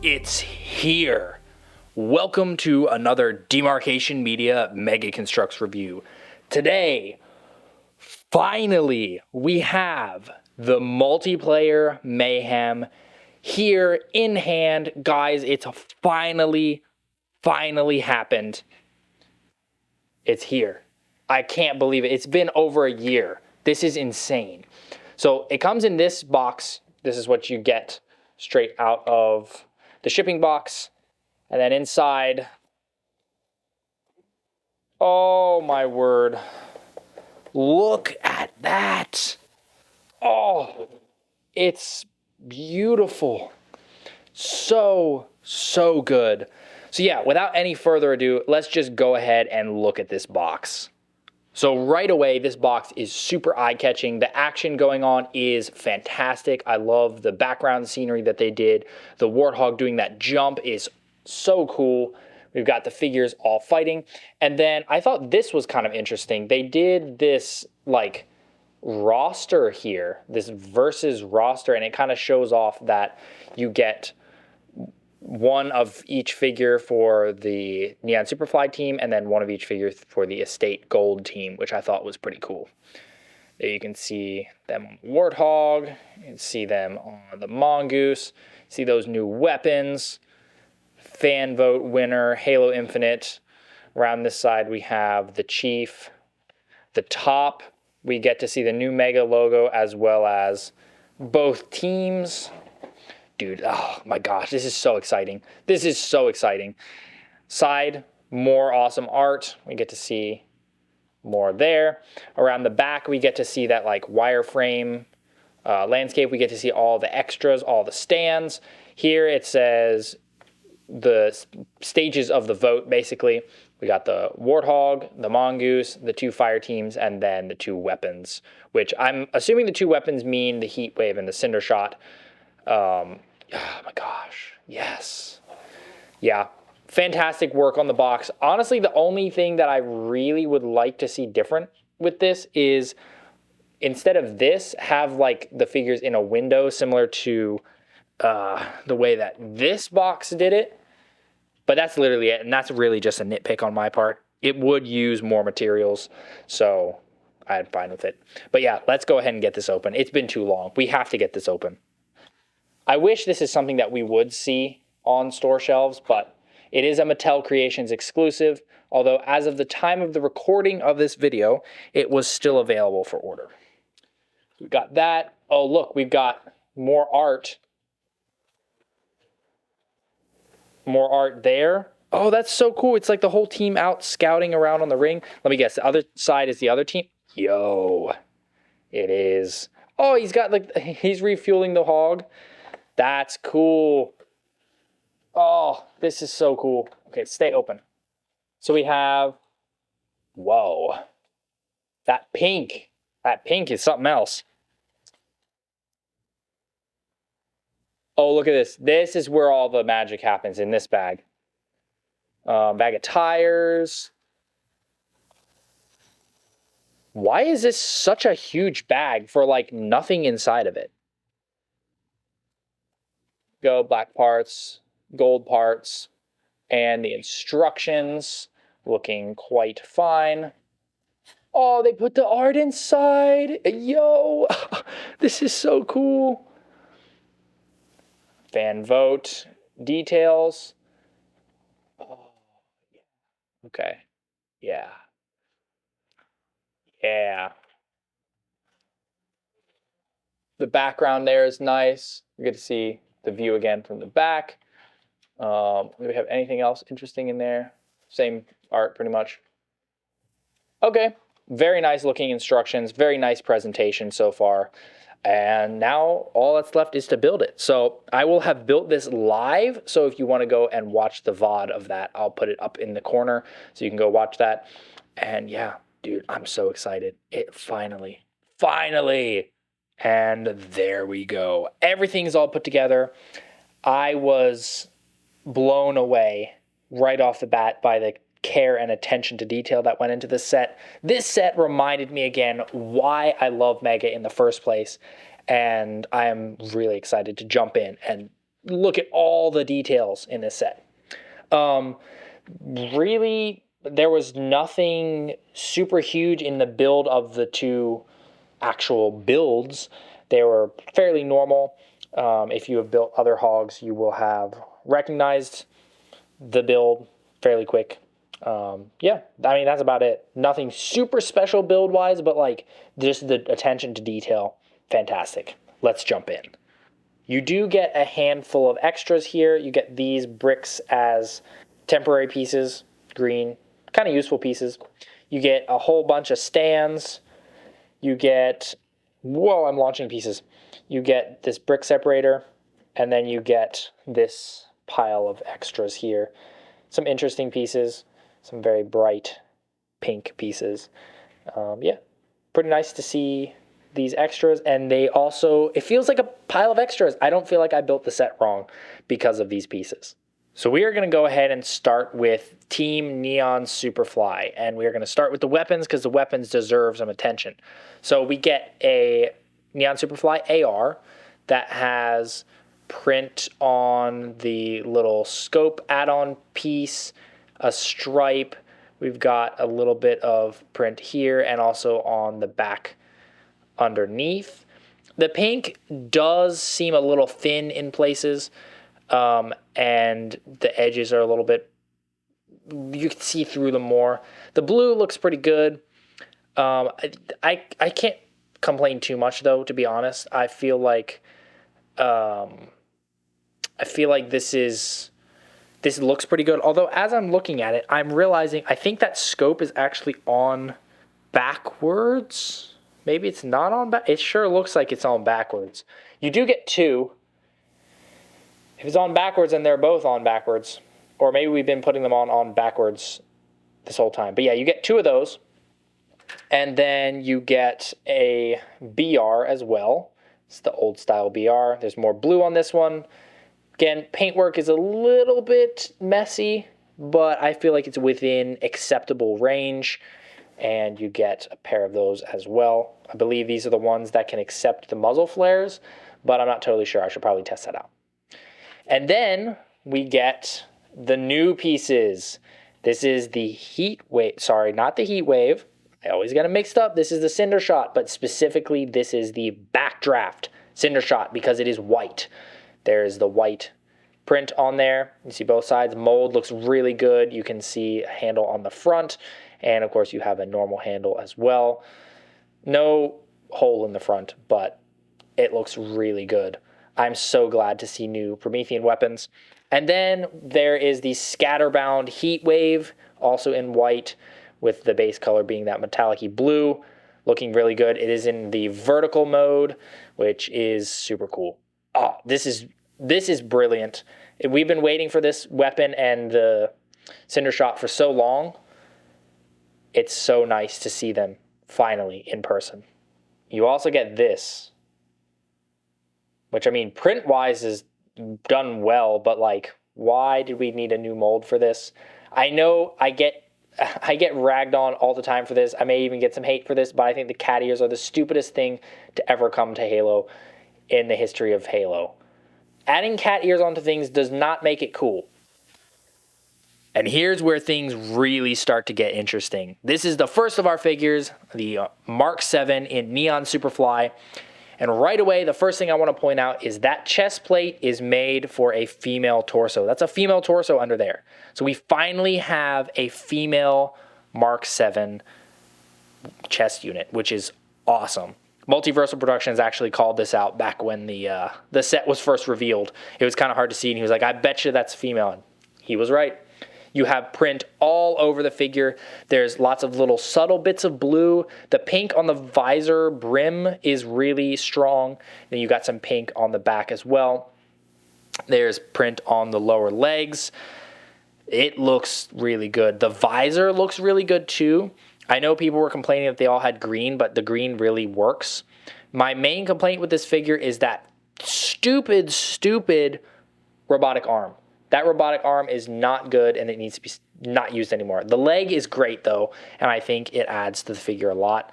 It's here. Welcome to another Demarcation Media Mega Construx review. Today, finally, we have the multiplayer Mayhem here in hand. Guys, it's finally happened. It's here. I can't believe it. It's been over a year. This is insane. So it comes in this box. This is what you get straight out of the shipping box. And then inside, oh my word, look at that. Oh, it's beautiful. So good. So yeah, without any further ado, let's just go ahead and look at this box. So right away, this box is super eye-catching. The action going on is fantastic. I love the background scenery that they did. The Warthog doing that jump is so cool. We've got the figures all fighting. And then I thought this was kind of interesting. They did this like roster here, this versus roster, and it kind of shows off that you get one of each figure for the Neon Superfly team, and then one of each figure for the Estate Gold team, which I thought was pretty cool. There you can see them on the Warthog, you can see them on the Mongoose, see those new weapons, fan vote winner, Halo Infinite. Around this side we have the Chief. The top, we get to see the new Mega logo as well as both teams. Dude, oh my gosh, this is so exciting. This is so exciting. Side, more awesome art. We get to see more there. Around the back, we get to see that like wireframe landscape. We get to see all the extras, all the stands. Here it says the stages of the vote, basically. We got the Warthog, the Mongoose, the two fire teams, and then the two weapons, which I'm assuming the two weapons mean the Heatwave and the Cindershot. Oh my gosh, yes. Yeah, fantastic work on the box. Honestly, the only thing that I really would like to see different with this is instead of this, have like the figures in a window similar to the way that this box did it. But that's literally it, and that's really just a nitpick on my part. It would use more materials, so I'm fine with it. But yeah, let's go ahead and get this open. It's been too long. We have to get this open. I wish this is something that we would see on store shelves, but it is a Mattel Creations exclusive, although as of the time of the recording of this video, it was still available for order. We've got that. Oh, look, we've got more art. More art there. Oh, that's so cool. It's like the whole team out scouting around on the ring. Let me guess, the other side is the other team? Yo, it is. Oh, he's got like, he's refueling the hog. That's cool. Oh, this is so cool. Okay, stay open. So we have, whoa, that pink. That pink is something else. Oh, look at this. This is where all the magic happens, in this bag. Bag of tires. Why is this such a huge bag for like nothing inside of it? Go black parts, gold parts, and the instructions looking quite fine. Oh, they put the art inside. Yo, this is so cool. Fan vote details. Oh, okay. Yeah. Yeah. The background there is nice. You get to see the view again from the back. Do we have anything else interesting in there? Same art pretty much. Okay, very nice looking instructions, very nice presentation so far. And now all that's left is to build it. So I will have built this live. So if you want to go and watch the VOD of that, I'll put it up in the corner so you can go watch that. And yeah, dude, I'm so excited. It finally. And there we go. Everything's all put together. I was blown away right off the bat by the care and attention to detail that went into this set. This set reminded me again why I love Mega in the first place, and I am really excited to jump in and look at all the details in this set. Really, there was nothing super huge in the build of the two actual builds. They were fairly normal. If you have built other hogs, you will have recognized the build fairly quick. Yeah, I mean, that's about it. Nothing super special build-wise, but like just the attention to detail, fantastic. Let's jump in. You do get a handful of extras here. You get these bricks as temporary pieces, green, kind of useful pieces. You get a whole bunch of stands. You get, whoa, I'm launching pieces. You get this brick separator, and then you get this pile of extras here. Some interesting pieces, some very bright pink pieces. Yeah, pretty nice to see these extras, and they also, it feels like a pile of extras. I don't feel like I built the set wrong because of these pieces. So we are going to go ahead and start with Team Neon Superfly, and we are going to start with the weapons because the weapons deserve some attention. So we get a Neon Superfly AR that has print on the little scope add-on piece, a stripe. We've got a little bit of print here and also on the back underneath. The pink does seem a little thin in places, and the edges are a little bit, you can see through them more. The blue looks pretty good. I can't complain too much though, to be honest. I feel like this looks pretty good. Although as I'm looking at it, I'm realizing I think that scope is actually on backwards. Maybe it's not on back. It sure looks like it's on backwards. You do get two. If it's on backwards, then they're both on backwards. Or maybe we've been putting them on backwards this whole time. But yeah, you get two of those. And then you get a BR as well. It's the old style BR. There's more blue on this one. Again, paintwork is a little bit messy, but I feel like it's within acceptable range. And you get a pair of those as well. I believe these are the ones that can accept the muzzle flares, but I'm not totally sure. I should probably test that out. And then we get the new pieces. This is the Heatwave. Sorry, not the Heatwave. I always get them mixed up. This is the Cindershot, but specifically this is the Backdraft Cindershot because it is white. There's the white print on there. You see both sides. Mold looks really good. You can see a handle on the front. And of course you have a normal handle as well. No hole in the front, but it looks really good. I'm so glad to see new Promethean weapons. And then there is the Scatterbound Heatwave, also in white, with the base color being that metallic-y blue, looking really good. It is in the vertical mode, which is super cool. Oh, this is brilliant. We've been waiting for this weapon and the Cindershot for so long. It's so nice to see them finally in person. You also get this, which, I mean, print-wise is done well, but like, why did we need a new mold for this? I know I get ragged on all the time for this. I may even get some hate for this, but I think the cat ears are the stupidest thing to ever come to Halo in the history of Halo. Adding cat ears onto things does not make it cool. And here's where things really start to get interesting. This is the first of our figures, the Mark 7 in Neon Superfly. And right away, the first thing I want to point out is that chest plate is made for a female torso. That's a female torso under there. So we finally have a female Mark 7 chest unit, which is awesome. Multiversal Productions actually called this out back when the set was first revealed. It was kind of hard to see, and he was like, I bet you that's female. And he was right. You have print all over the figure. There's lots of little subtle bits of blue. The pink on the visor brim is really strong. Then you got some pink on the back as well. There's print on the lower legs. It looks really good. The visor looks really good too. I know people were complaining that they all had green, but the green really works. My main complaint with this figure is that stupid robotic arm. That robotic arm is not good, and it needs to be not used anymore. The leg is great, though, and I think it adds to the figure a lot.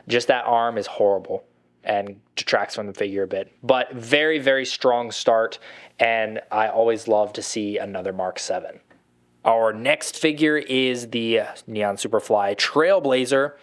Just that arm is horrible. and detracts from the figure a bit. But very, very strong start, and I always love to see another Mark 7. Our next figure is the Neon Superfly Trailblazer,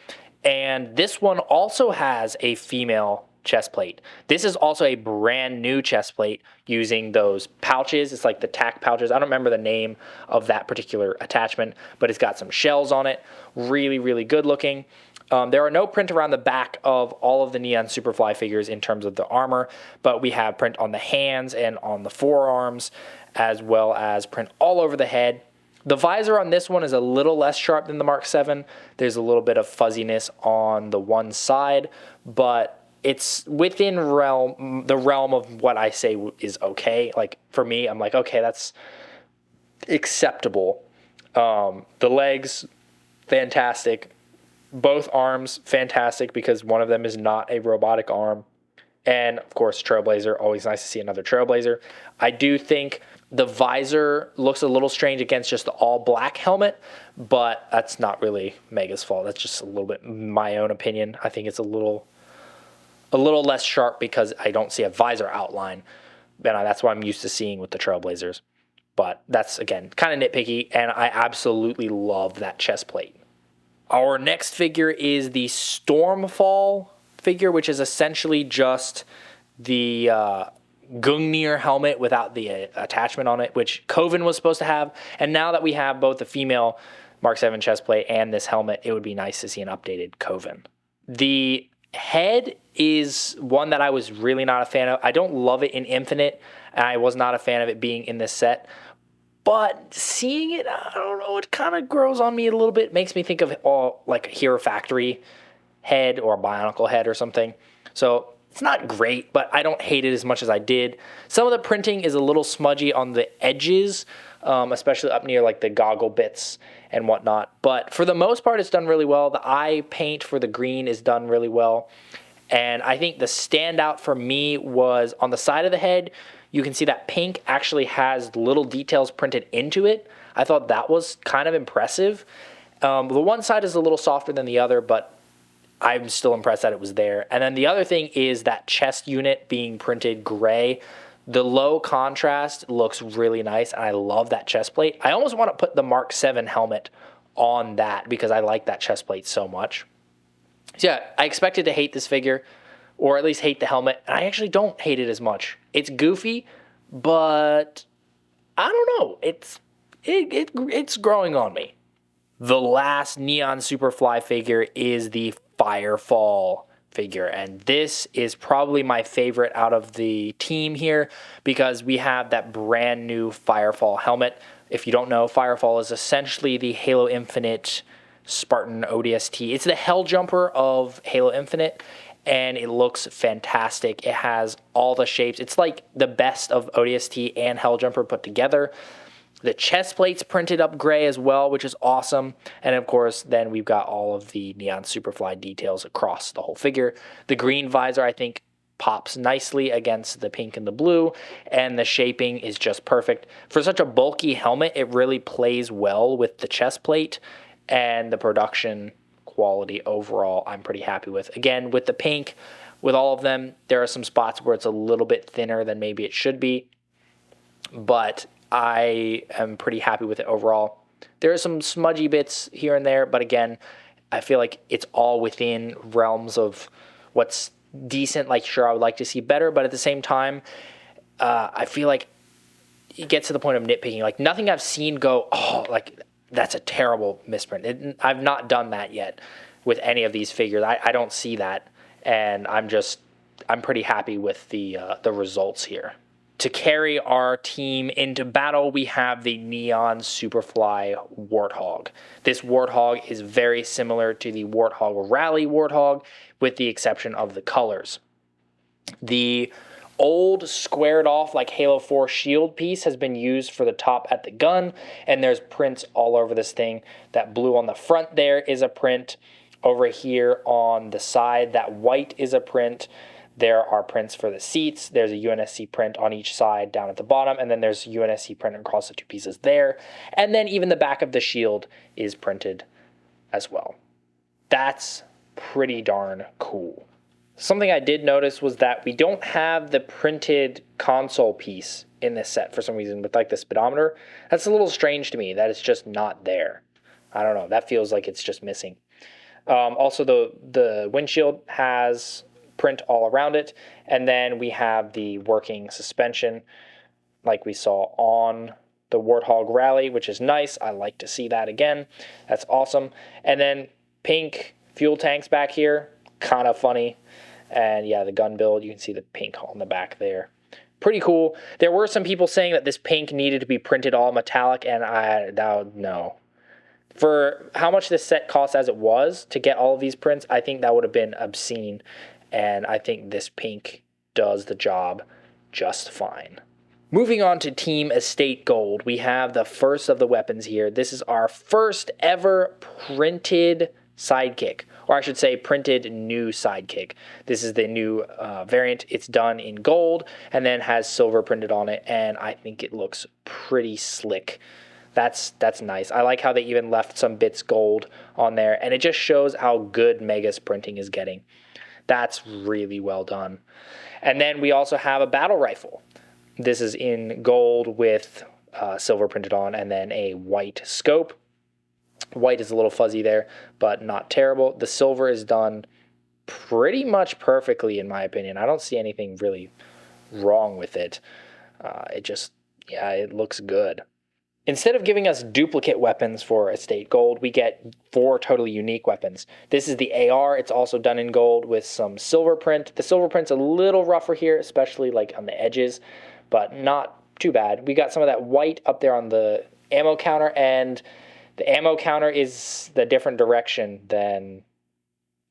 and this one also has a female chest plate. This is also a brand new chest plate using those pouches. It's like the tack pouches. I don't remember the name of that particular attachment, but it's got some shells on it. Really, really good looking. There are no print around the back of all of the Neon Superfly figures in terms of the armor, but we have print on the hands and on the forearms, as well as print all over the head. The visor on this one is a little less sharp than the Mark 7. There's a little bit of fuzziness on the one side, but it's within the realm of what I say is okay. Like, for me, I'm like, okay, that's acceptable. The legs, fantastic. Both arms, fantastic, because one of them is not a robotic arm. And, of course, Trailblazer, always nice to see another Trailblazer. I do think the visor looks a little strange against just the all-black helmet, but that's not really Mega's fault. That's just a little bit my own opinion. I think it's a little less sharp because I don't see a visor outline. And that's what I'm used to seeing with the Trailblazers. But that's, again, kind of nitpicky, and I absolutely love that chest plate. Our next figure is the Stormfall figure, which is essentially just the Gungnir helmet without the attachment on it, which Coven was supposed to have. And now that we have both the female Mark 7 chest plate and this helmet, it would be nice to see an updated Coven. The head is one that I was really not a fan of. I don't love it in Infinite, and I was not a fan of it being in this set. But seeing it, I don't know, it kind of grows on me a little bit. It makes me think of like a Hero Factory head or a Bionicle head or something. So it's not great, but I don't hate it as much as I did. Some of the printing is a little smudgy on the edges, especially up near like the goggle bits and whatnot. But for the most part, it's done really well. The eye paint for the green is done really well. And I think the standout for me was on the side of the head. You can see that pink actually has little details printed into it. I thought that was kind of impressive. The one side is a little softer than the other, but I'm still impressed that it was there. And then the other thing is that chest unit being printed gray. The low contrast looks really nice, and I love that chest plate. I almost want to put the Mark 7 helmet on that because I like that chest plate so much. So yeah, I expected to hate this figure, or at least hate the helmet, and I actually don't hate it as much. It's goofy, but I don't know. It's growing on me. The last Neon Superfly figure is the Firefall figure, and this is probably my favorite out of the team here because we have that brand new Firefall helmet. If you don't know, Firefall is essentially the Halo Infinite Spartan ODST. It's the Hell Jumper of Halo Infinite, and it looks fantastic. It has all the shapes. It's like the best of ODST and Hell Jumper put together. The chest plate's printed up gray as well, which is awesome. And of course, then we've got all of the Neon Superfly details across the whole figure. The green visor, I think, pops nicely against the pink and the blue, and the shaping is just perfect. For such a bulky helmet, it really plays well with the chest plate, and the production quality overall, I'm pretty happy with. Again, with the pink, with all of them, there are some spots where it's a little bit thinner than maybe it should be, but I am pretty happy with it overall. There are some smudgy bits here and there, but again, I feel like it's all within realms of what's decent. Like, sure, I would like to see better, but at the same time, I feel like it gets to the point of nitpicking. Like, nothing I've seen go, oh, like, that's a terrible misprint. I've not done that yet with any of these figures. I don't see that, and I'm pretty happy with the results here. To carry our team into battle, we have the Neon Superfly Warthog. This Warthog is very similar to the Warthog Rally Warthog, with the exception of the colors. The old squared off like Halo 4 shield piece has been used for the top at the gun, and there's prints all over this thing. That blue on the front there is a print. Over here on the side, that white is a print. There are prints for the seats. There's a UNSC print on each side down at the bottom, and then there's UNSC print across the two pieces there. And then even the back of the shield is printed as well. That's pretty darn cool. Something I did notice was that we don't have the printed console piece in this set for some reason with like the speedometer. That's a little strange to me that it's just not there. I don't know. That feels like it's just missing. Also, the windshield has print all around it. And then we have the working suspension like we saw on the Warthog Rally, which is nice. I like to see that again. That's awesome. And then pink fuel tanks back here. Kind of funny. And yeah, the gun build, you can see the pink on the back there. Pretty cool. There were some people saying that this pink needed to be printed all metallic, and no. For how much this set cost as it was to get all of these prints, I think that would have been obscene. And I think this pink does the job just fine. Moving on to Team Estate Gold, we have the first of the weapons here. This is our first ever printed sidekick, or I should say printed new sidekick. This is the new variant. It's done in gold and then has silver printed on it, and I think it looks pretty slick. That's nice. I like how they even left some bits gold on there, and it just shows how good Mega's printing is getting. That's really well done. And then we also have a battle rifle. This is in gold with silver printed on, and then a white scope. White is a little fuzzy there, but not terrible. The silver is done pretty much perfectly, in my opinion. I don't see anything really wrong with it. It looks good. Instead of giving us duplicate weapons for Estate Gold, we get 4 totally unique weapons. This is the AR. It's also done in gold with some silver print. The silver print's a little rougher here, especially like on the edges, but not too bad. We got some of that white up there on the ammo counter, and the ammo counter is the different direction than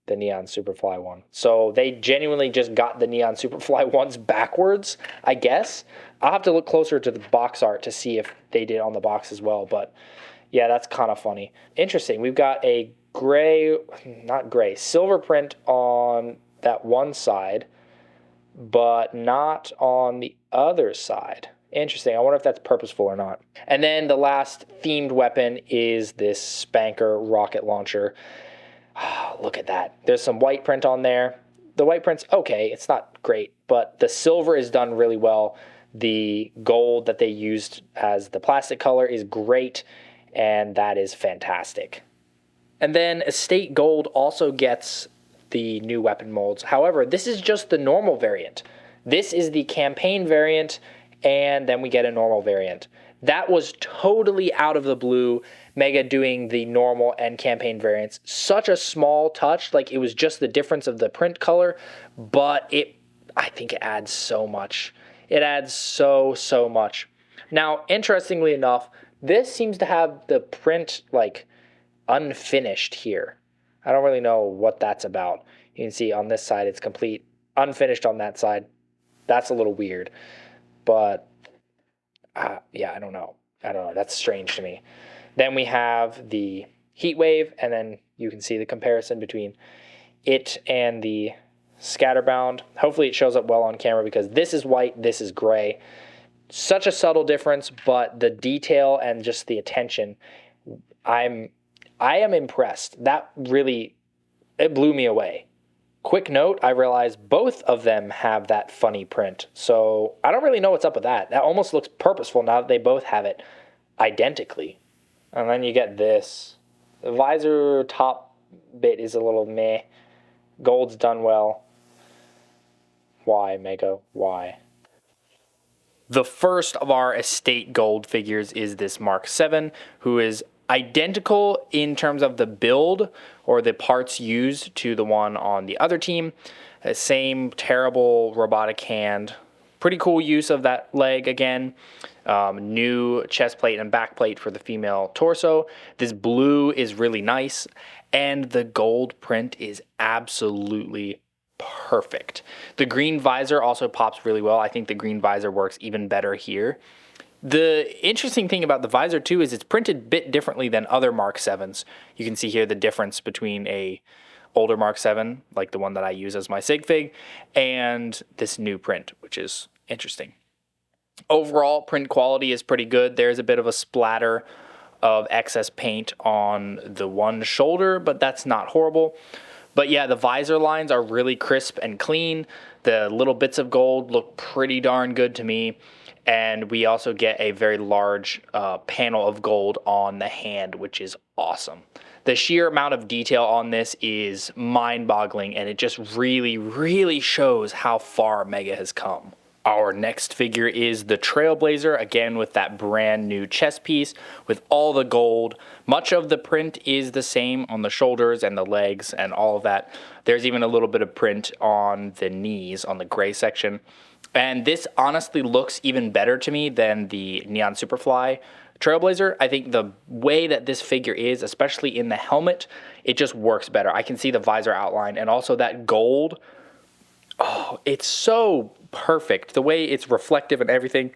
the Neon Superfly one. So they genuinely just got the Neon Superfly ones backwards, I guess. I'll have to look closer to the box art to see if they did on the box as well. But yeah, that's kind of funny. Interesting. We've got a silver print on that one side, but not on the other side. Interesting. I wonder if that's purposeful or not. And then the last themed weapon is this Spanker rocket launcher. Look at that. There's some white print on there. The white print's okay. It's not great, but the silver is done really well. The gold that they used as the plastic color is great, and that is fantastic. And then Estate Gold also gets the new weapon molds. However, this is just the normal variant. This is the campaign variant, and then we get a normal variant. That was totally out of the blue, Mega doing the normal and campaign variants. Such a small touch, like it was just the difference of the print color, but I think it adds so much. It adds so much. Now, interestingly enough, this seems to have the print like unfinished here. I don't really know what that's about. You can see on this side it's complete, unfinished on that side. That's a little weird, but yeah, I don't know. That's strange to me. Then we have the Heatwave, and then you can see the comparison between it and the Scatterbound. Hopefully it shows up well on camera because this is white, this is gray. Such a subtle difference, but the detail and just the attention, I am impressed. That really, it blew me away. Quick note, I realized both of them have that funny print. So I don't really know what's up with that. That almost looks purposeful now that they both have it identically. And then you get this. The visor top bit is a little meh. Gold's done well. Why, Mega? Why? The first of our Estate Gold figures is this Mark 7, who is identical in terms of the build or the parts used to the one on the other team. Same terrible robotic hand. Pretty cool use of that leg again. New chest plate and back plate for the female torso. This blue is really nice, and the gold print is absolutely perfect. The green visor also pops really well. I think the green visor works even better here. The interesting thing about the visor too is it's printed a bit differently than other Mark 7s. You can see here the difference between a older Mark 7, like the one that I use as my sig fig, and this new print, which is interesting. Overall, print quality is pretty good. There's a bit of a splatter of excess paint on the one shoulder, but that's not horrible. But yeah, the visor lines are really crisp and clean. The little bits of gold look pretty darn good to me. And we also get a very large panel of gold on the hand, which is awesome. The sheer amount of detail on this is mind-boggling, and it just really, really shows how far Mega has come. Our next figure is the Trailblazer, again with that brand new chest piece with all the gold. Much of the print is the same on the shoulders and the legs and all of that. There's even a little bit of print on the knees, on the gray section. And this honestly looks even better to me than the Neon Superfly Trailblazer. I think the way that this figure is, especially in the helmet, it just works better. I can see the visor outline, and also that gold. Oh, it's so perfect. The way it's reflective and everything,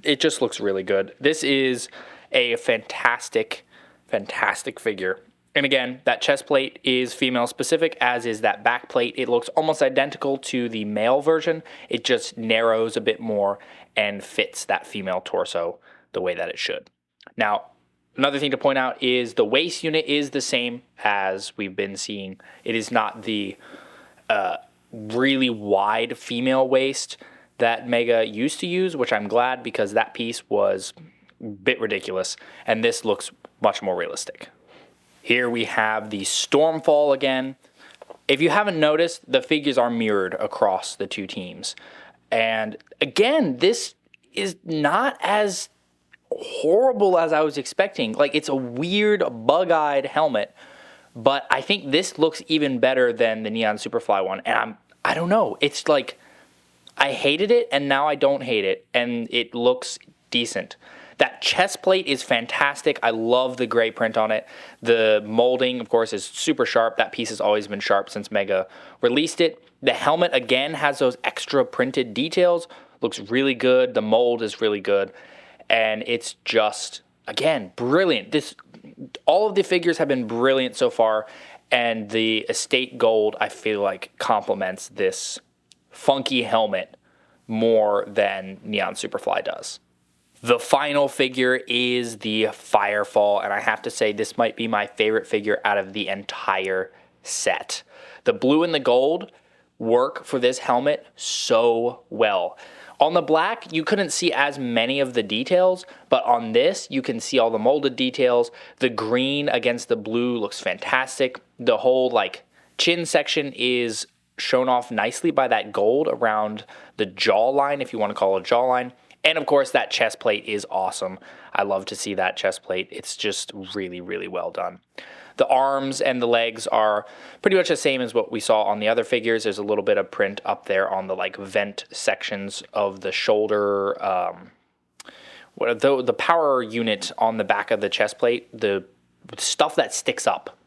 it just looks really good. This is a fantastic, fantastic figure. And again, that chest plate is female specific, as is that back plate. It looks almost identical to the male version. It just narrows a bit more and fits that female torso the way that it should. Now, another thing to point out is the waist unit is the same as we've been seeing. It is not the really wide female waist that Mega used to use, which I'm glad, because that piece was a bit ridiculous, and this looks much more realistic. Here we have the Stormfall again. If you haven't noticed, the figures are mirrored across the two teams. And again, this is not as horrible as I was expecting. Like, it's a weird bug-eyed helmet, but I think this looks even better than the Neon Superfly one. And I don't know. It's like, I hated it and now I don't hate it, and it looks decent. That chest plate is fantastic. I love the gray print on it. The molding, of course, is super sharp. That piece has always been sharp since Mega released it. The helmet, again, has those extra printed details. Looks really good. The mold is really good. And it's just, again, brilliant. All of the figures have been brilliant so far. And the Estate Gold, I feel like, complements this funky helmet more than Neon Superfly does. The final figure is the Firefall, and I have to say this might be my favorite figure out of the entire set. The blue and the gold work for this helmet so well. On the black, you couldn't see as many of the details, but on this, you can see all the molded details. The green against the blue looks fantastic. The whole chin section is shown off nicely by that gold around the jawline, if you want to call it a jawline. And of course, that chest plate is awesome. I love to see that chest plate. It's just really, really well done. The arms and the legs are pretty much the same as what we saw on the other figures. There's a little bit of print up there on the vent sections of the shoulder. The power unit on the back of the chest plate, the stuff that sticks up.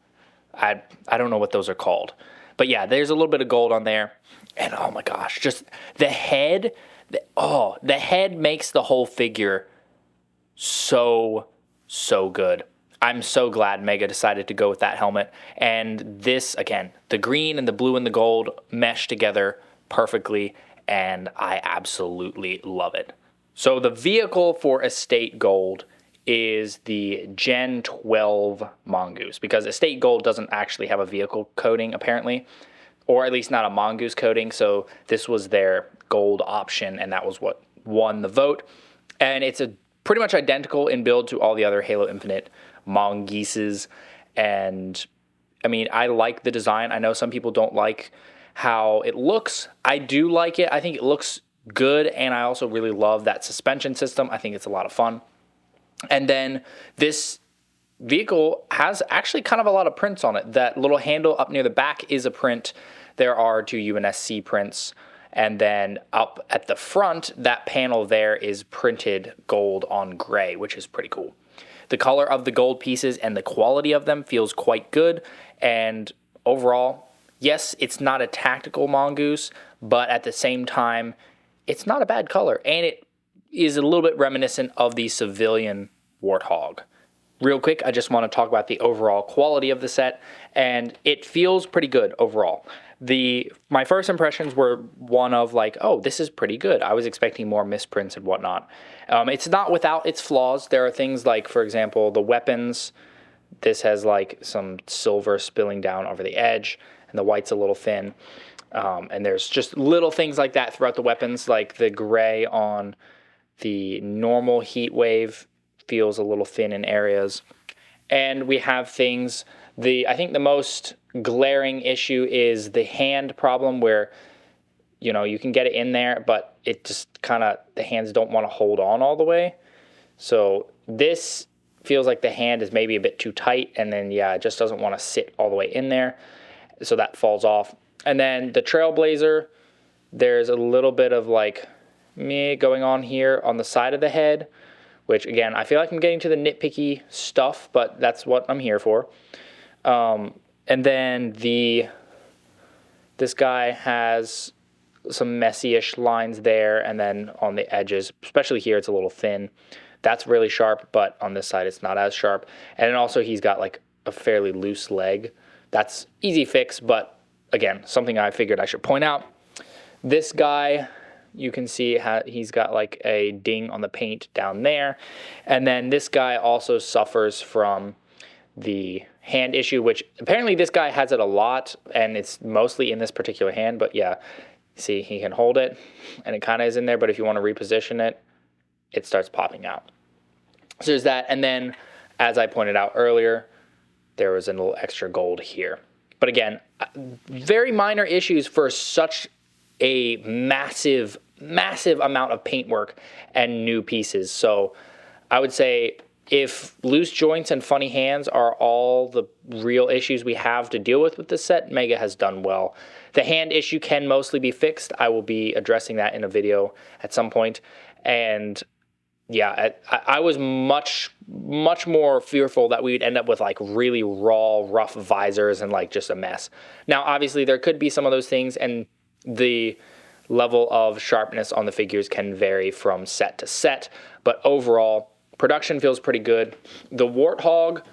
I don't know what those are called. But yeah, there's a little bit of gold on there. And oh my gosh, just the head. The head makes the whole figure so good. I'm so glad Mega decided to go with that helmet. And this, again, the green and the blue and the gold mesh together perfectly, and I absolutely love it. So the vehicle for Estate Gold is the Gen 12 Mongoose, because Estate Gold doesn't actually have a vehicle coating, apparently, or at least not a Mongoose coating, so this was their gold option, and that was what won the vote. And it's pretty much identical in build to all the other Halo Infinite Mongooses, and I mean, I like the design. I know some people don't like how it looks. I do like it. I think it looks good, and I also really love that suspension system. I think it's a lot of fun. And then this vehicle has actually kind of a lot of prints on it. That little handle up near the back is a print. There are 2 UNSC prints. And then up at the front, that panel there is printed gold on gray, which is pretty cool. The color of the gold pieces and the quality of them feels quite good. And overall, yes, it's not a tactical Mongoose, but at the same time, it's not a bad color. And it is a little bit reminiscent of the civilian Warthog. Real quick, I just want to talk about the overall quality of the set, and it feels pretty good overall. My first impressions were one of oh, this is pretty good. I was expecting more misprints and whatnot. It's not without its flaws. There are things like, for example, the weapons. This has some silver spilling down over the edge, and and the white's a little thin. And there's just little things like that throughout the weapons, like the gray on the normal Heatwave feels a little thin in areas. And we have things, I think the most glaring issue is the hand problem where, you know, you can get it in there, but it just kind of, the hands don't want to hold on all the way. So this feels like the hand is maybe a bit too tight, and then, yeah, it just doesn't want to sit all the way in there. So that falls off. And then the Trailblazer, there's a little bit of like me going on here on the side of the head, which again, I feel like I'm getting to the nitpicky stuff, but that's what I'm here for. And then this guy has some messy-ish lines there, and then on the edges, especially here, it's a little thin. That's really sharp, but on this side, it's not as sharp. And then also, he's got like a fairly loose leg. That's easy fix, but again, something I figured I should point out. This guy, you can see he's got like a ding on the paint down there. And then this guy also suffers from the hand issue, which apparently this guy has it a lot, and it's mostly in this particular hand. But yeah, see, he can hold it, and it kind of is in there, but if you want to reposition it, it starts popping out. So there's that, and then, as I pointed out earlier, there was a little extra gold here. But again, very minor issues for such a massive, massive amount of paintwork and new pieces. So I would say if loose joints and funny hands are all the real issues we have to deal with this set, Mega has done well. The hand issue can mostly be fixed. I will be addressing that in a video at some point. And yeah, I was much more fearful that we would end up with like really raw, rough visors and like just a mess. Now, obviously, there could be some of those things, and the level of sharpness on the figures can vary from set to set. But overall, production feels pretty good. The Warthog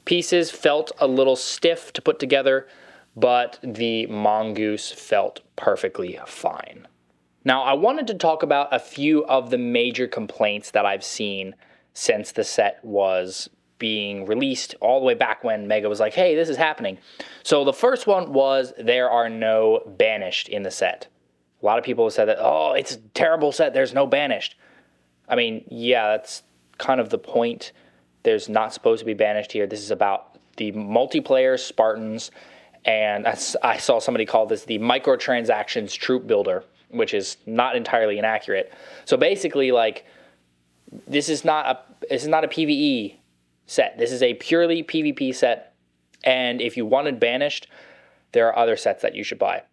pieces felt a little stiff to put together, but the Mongoose felt perfectly fine. Now, I wanted to talk about a few of the major complaints that I've seen since the set was being released all the way back when Mega was like, hey, this is happening. So the first one was there are no banished in the set. A lot of people have said that, oh, it's a terrible set, there's no banished. I mean, yeah, that's kind of the point. There's not supposed to be banished here. This is about the multiplayer Spartans, and I saw somebody call this the microtransactions troop builder, which is not entirely inaccurate. So basically, like, this is not a PvE set. This is a purely PvP set, and if you wanted banished, there are other sets that you should buy.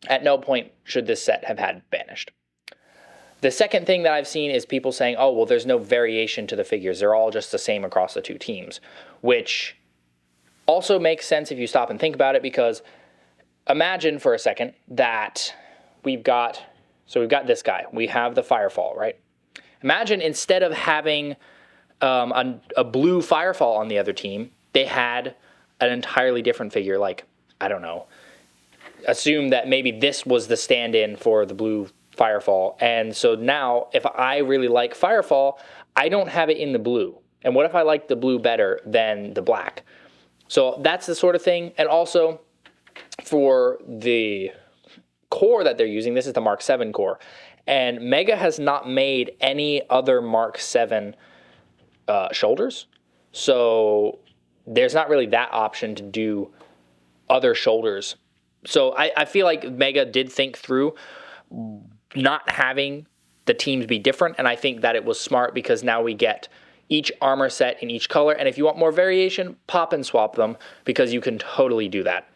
At no point should this set have had banished. The second thing that I've seen is people saying, oh, well, there's no variation to the figures. They're all just the same across the two teams, which also makes sense if you stop and think about it, because imagine for a second that we've got this guy. We have the Firefall, right? Imagine instead of having a blue Firefall on the other team, they had an entirely different figure, like, I don't know, assume that maybe this was the stand-in for the blue Firefall. And so now, if I really like Firefall, I don't have it in the blue. And what if I like the blue better than the black? So that's the sort of thing. And also, for the core that they're using, this is the Mark 7 core. And Mega has not made any other Mark 7 shoulders. So there's not really that option to do other shoulders. So I feel like Mega did think through not having the teams be different, and I think that it was smart because now we get each armor set in each color, and if you want more variation, pop and swap them, because you can totally do that.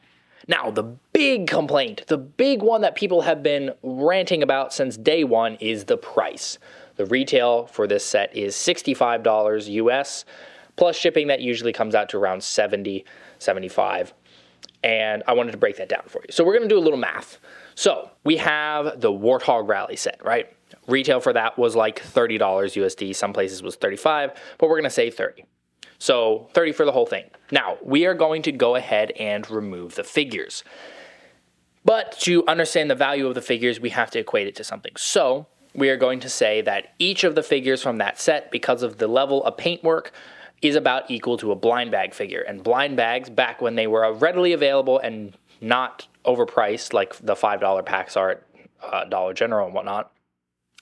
Now, the big complaint, the big one that people have been ranting about since day one is the price. The retail for this set is $65 US, plus shipping that usually comes out to around $70, $75. And I wanted to break that down for you. So we're going to do a little math. So we have the Warthog Rally set, right? Retail for that was like $30 USD. Some places was $35, but we're going to say $30. So $30 for the whole thing. Now, we are going to go ahead and remove the figures. But to understand the value of the figures, we have to equate it to something. So we are going to say that each of the figures from that set, because of the level of paintwork, is about equal to a blind bag figure. And blind bags, back when they were readily available and not overpriced like the $5 packs are at Dollar General and whatnot.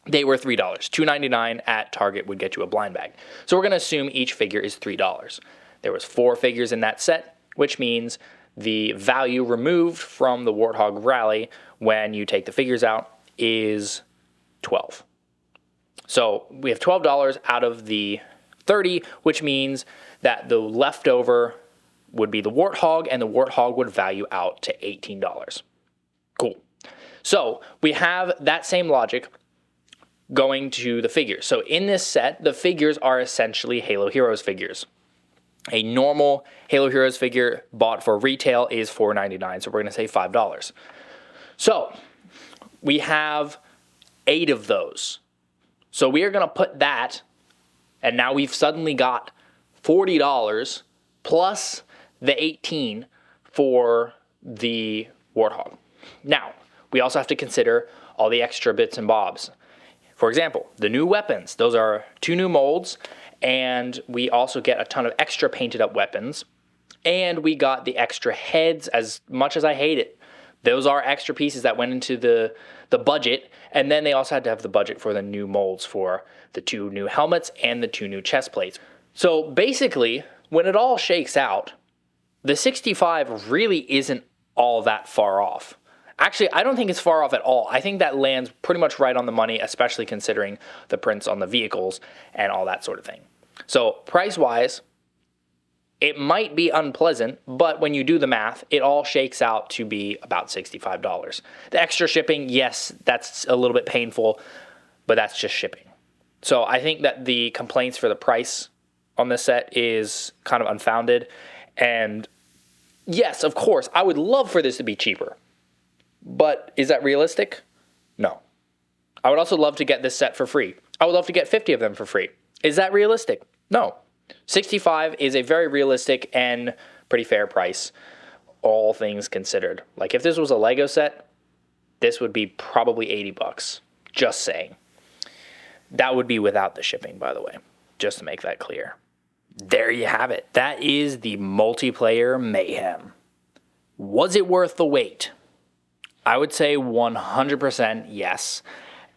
They were $3. $2.99 at Target would get you a blind bag. So we're going to assume each figure is $3. There was 4 figures in that set, which means the value removed from the Warthog Rally when you take the figures out is $12. So we have $12 out of the 30, which means that the leftover would be the Warthog, and the Warthog would value out to $18. Cool. So we have that same logic going to the figures. So in this set, the figures are essentially Halo Heroes figures. A normal Halo Heroes figure bought for retail is $4.99, so we're going to say $5. So we have 8 of those. So we are going to put that, and now we've suddenly got $40 plus the $18 for the Warthog. Now, we also have to consider all the extra bits and bobs. For example, the new weapons. Those are 2 new molds, and we also get a ton of extra painted up weapons. And we got the extra heads, as much as I hate it. Those are extra pieces that went into the budget, and then they also had to have the budget for the new molds for the 2 new helmets and the 2 new chest plates. So basically, when it all shakes out, the 65 really isn't all that far off. Actually, I don't think it's far off at all. I think that lands pretty much right on the money, especially considering the prints on the vehicles and all that sort of thing. So price-wise, it might be unpleasant, but when you do the math, it all shakes out to be about $65. The extra shipping, yes, that's a little bit painful, but that's just shipping. So I think that the complaints for the price on this set is kind of unfounded. And yes, of course, I would love for this to be cheaper. But is that realistic? No. I would also love to get this set for free. I would love to get 50 of them for free. Is that realistic? No. 65 is a very realistic and pretty fair price, all things considered. Like if this was a Lego set, this would be probably $80. Just saying. That would be without the shipping, by the way, just to make that clear. There you have it. That is the multiplayer Mayhem. Was it worth the wait? I would say 100% yes.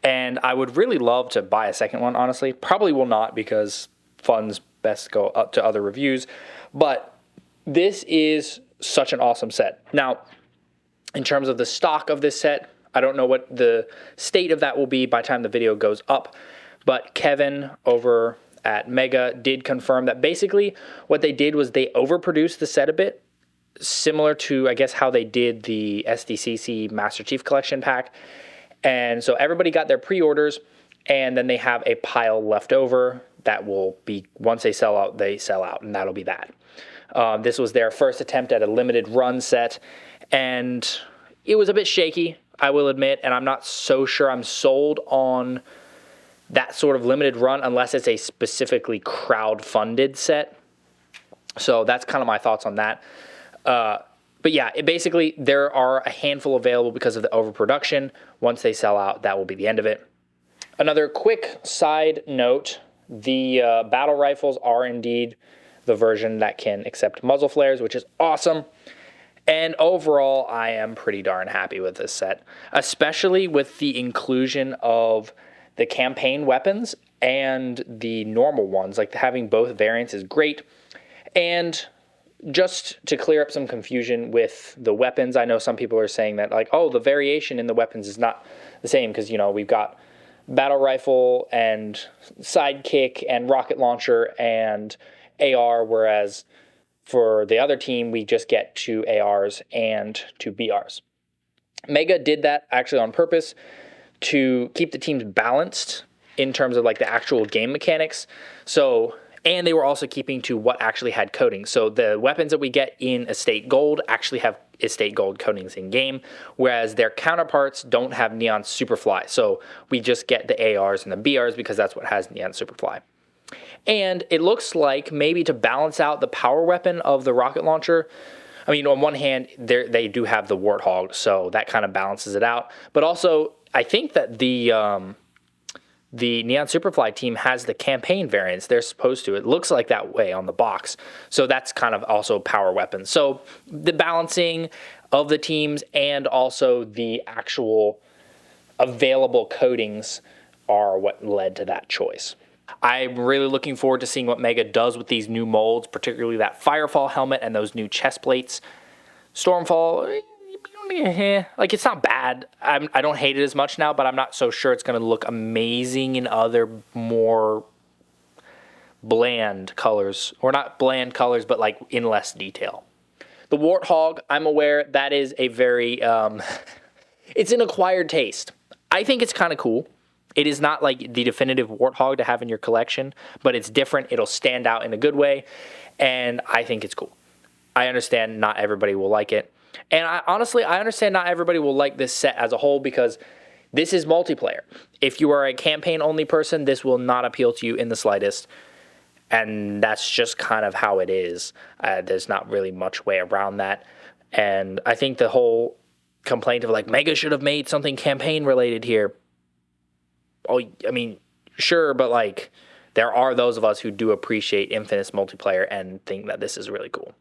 And I would really love to buy a second one, honestly. Probably will not because funds best go up to other reviews. But this is such an awesome set. Now, in terms of the stock of this set, I don't know what the state of that will be by the time the video goes up. But Kevin over at Mega did confirm that basically what they did was they overproduced the set a bit. Similar to, I guess, how they did the SDCC Master Chief Collection pack. And so everybody got their pre-orders, and then they have a pile left over that will be, once they sell out, and that'll be that. This was their first attempt at a limited run set, and it was a bit shaky, I will admit, and I'm not so sure I'm sold on that sort of limited run unless it's a specifically crowd-funded set. So that's kind of my thoughts on that. But yeah, basically there are a handful available because of the overproduction. Once they sell out, that will be the end of it. Another quick side note, the battle rifles are indeed the version that can accept muzzle flares, which is awesome. And overall, I am pretty darn happy with this set, especially with the inclusion of the campaign weapons and the normal ones. Like having both variants is great. And just to clear up some confusion with the weapons, I know some people are saying that, like, oh, the variation in the weapons is not the same because, you know, we've got battle rifle and sidekick and rocket launcher and AR, whereas for the other team, we just get 2 ARs and 2 BRs. Mega did that actually on purpose to keep the teams balanced in terms of, like, the actual game mechanics. So... and they were also keeping to what actually had coating. So the weapons that we get in Estate Gold actually have Estate Gold coatings in game, whereas their counterparts don't have Neon Superfly. So we just get the ARs and the BRs because that's what has Neon Superfly. And it looks like maybe to balance out the power weapon of the rocket launcher, I mean, on one hand, they do have the Warthog, so that kind of balances it out. But also, I think that the Neon Superfly team has the campaign variants. They're supposed to. It looks like that way on the box. So that's kind of also power weapons. So the balancing, of the teams and also the actual available coatings are what led to that choice. I'm really looking forward to seeing what Mega does with these new molds, particularly that Firefall helmet and those new chest plates. Stormfall, like, it's not bad. I don't hate it as much now, but I'm not so sure it's going to look amazing in other more bland colors. Or not bland colors, but like in less detail. The Warthog, I'm aware that is a very, it's an acquired taste. I think it's kind of cool. It is not like the definitive Warthog to have in your collection, but it's different. It'll stand out in a good way, and I think it's cool. I understand not everybody will like it. And honestly, I understand not everybody will like this set as a whole because this is multiplayer. If you are a campaign-only person, this will not appeal to you in the slightest, and that's just kind of how it is. There's not really much way around that, and I think the whole complaint of, like, Mega should have made something campaign-related here. Oh, I mean, sure, but, like, there are those of us who do appreciate Infinite's multiplayer and think that this is really cool.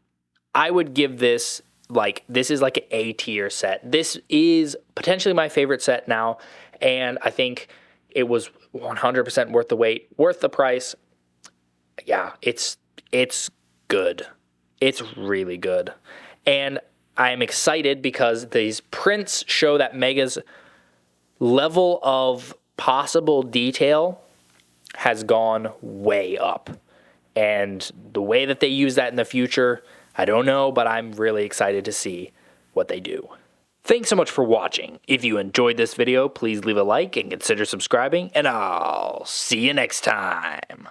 I would give this, like, this is like an A-tier set. This is potentially my favorite set now, and I think it was 100% worth the wait, worth the price. Yeah, it's good. It's really good. And I'm excited because these prints show that Mega's level of possible detail has gone way up. And the way that they use that in the future, I don't know, but I'm really excited to see what they do. Thanks so much for watching. If you enjoyed this video, please leave a like and consider subscribing, and I'll see you next time.